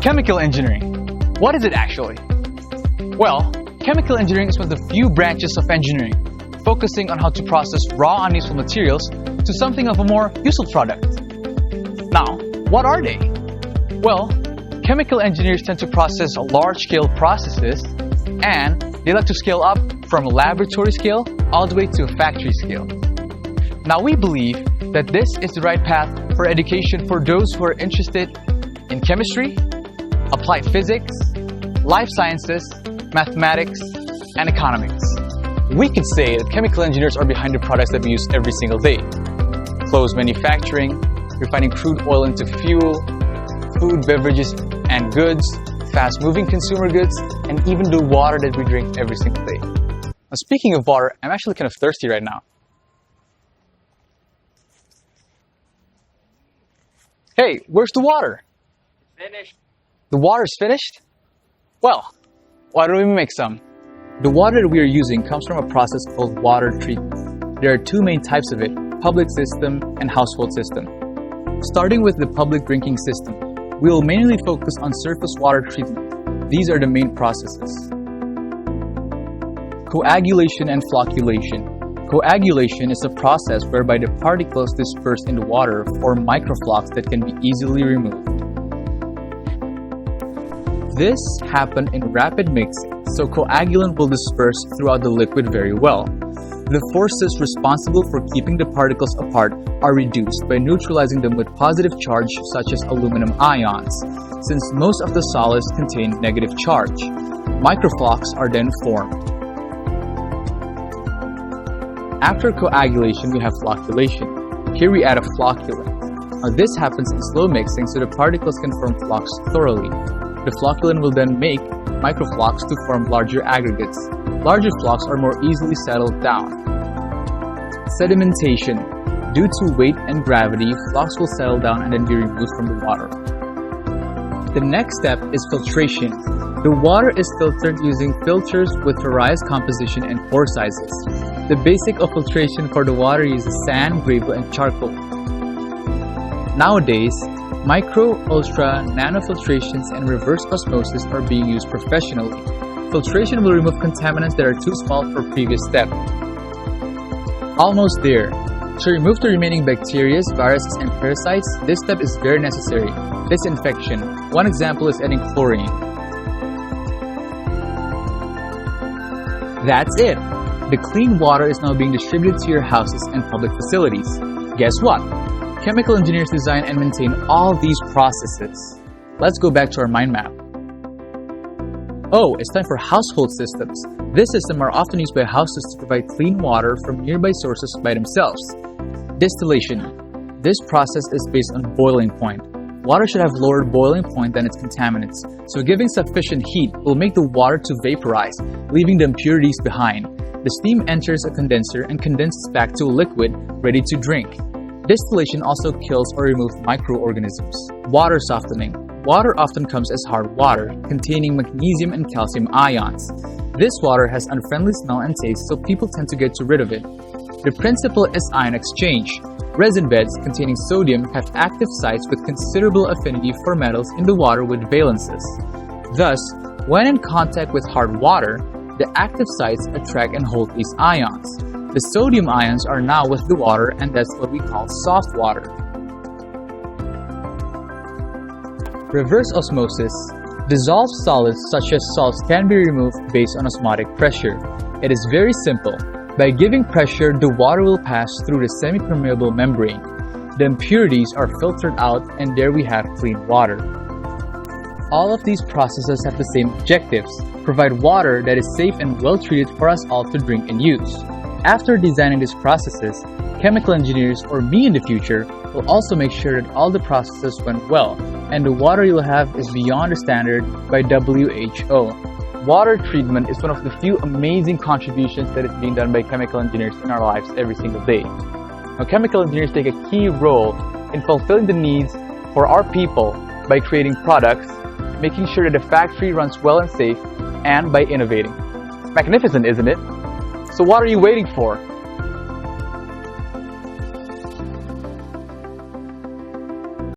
Chemical engineering. What is it actually? Well, chemical engineering is one of the few branches of engineering focusing on how to process raw unuseful materials to something of a more useful product. Now, what are they? Well, chemical engineers tend to process large-scale processes, and they like to scale up from a laboratory scale all the way to a factory scale. Now, we believe that this is the right path for education for those who are interested in chemistry, applied physics, life sciences, mathematics, and economics. We could say that chemical engineers are behind the products that we use every single day. Clothes manufacturing, refining crude oil into fuel, food, beverages, and goods, fast-moving consumer goods, and even the water that we drink every single day. Now, speaking of water, I'm actually kind of thirsty right now. Hey, where's the water? Finished. The water's finished? Well, why don't we make some? The water that we are using comes from a process called water treatment. There are two main types of it, public system and household system. Starting with the public drinking system, we will mainly focus on surface water treatment. These are the main processes. Coagulation and flocculation. Coagulation is a process whereby the particles dispersed in the water form microflocks that can be easily removed. This happens in rapid mixing, so coagulant will disperse throughout the liquid very well. The forces responsible for keeping the particles apart are reduced by neutralizing them with positive charge such as aluminum ions, since most of the solids contain negative charge. Microflocks are then formed. After coagulation, we have flocculation. Here we add a flocculant. Now this happens in slow mixing so the particles can form flocks thoroughly. The flocculant will then make microflocks to form larger aggregates. Larger flocks are more easily settled down. Sedimentation. Due to weight and gravity, flocks will settle down and then be removed from the water. The next step is filtration. The water is filtered using filters with various composition and pore sizes. The basic of filtration for the water uses sand, gravel, and charcoal. Nowadays, micro, ultra, nanofiltrations, and reverse osmosis are being used professionally. Filtration will remove contaminants that are too small for previous step. Almost there. To remove the remaining bacteria, viruses, and parasites, this step is very necessary. Disinfection. One example is adding chlorine. That's it. The clean water is now being distributed to your houses and public facilities. Guess what? Chemical engineers design and maintain all these processes. Let's go back to our mind map. Oh, it's time for household systems. This system are often used by houses to provide clean water from nearby sources by themselves. Distillation. This process is based on boiling point. Water should have lower boiling point than its contaminants, so giving sufficient heat will make the water to vaporize, leaving the impurities behind. The steam enters a condenser and condenses back to a liquid ready to drink. Distillation also kills or removes microorganisms. Water softening. Water often comes as hard water, containing magnesium and calcium ions. This water has unfriendly smell and taste, so people tend to get rid of it. The principle is ion exchange. Resin beds containing sodium have active sites with considerable affinity for metals in the water with valences. Thus, when in contact with hard water, the active sites attract and hold these ions. The sodium ions are now with the water, and that's what we call soft water. Reverse osmosis. Dissolved solids such as salts can be removed based on osmotic pressure. It is very simple. By giving pressure, the water will pass through the semi-permeable membrane. The impurities are filtered out, and there we have clean water. All of these processes have the same objectives: provide water that is safe and well treated for us all to drink and use. After designing these processes, chemical engineers, or me in the future, will also make sure that all the processes went well, and the water you'll have is beyond the standard by WHO. Water treatment is one of the few amazing contributions that is being done by chemical engineers in our lives every single day. Now, chemical engineers take a key role in fulfilling the needs for our people by creating products, making sure that the factory runs well and safe, and by innovating. Magnificent, isn't it? So what are you waiting for?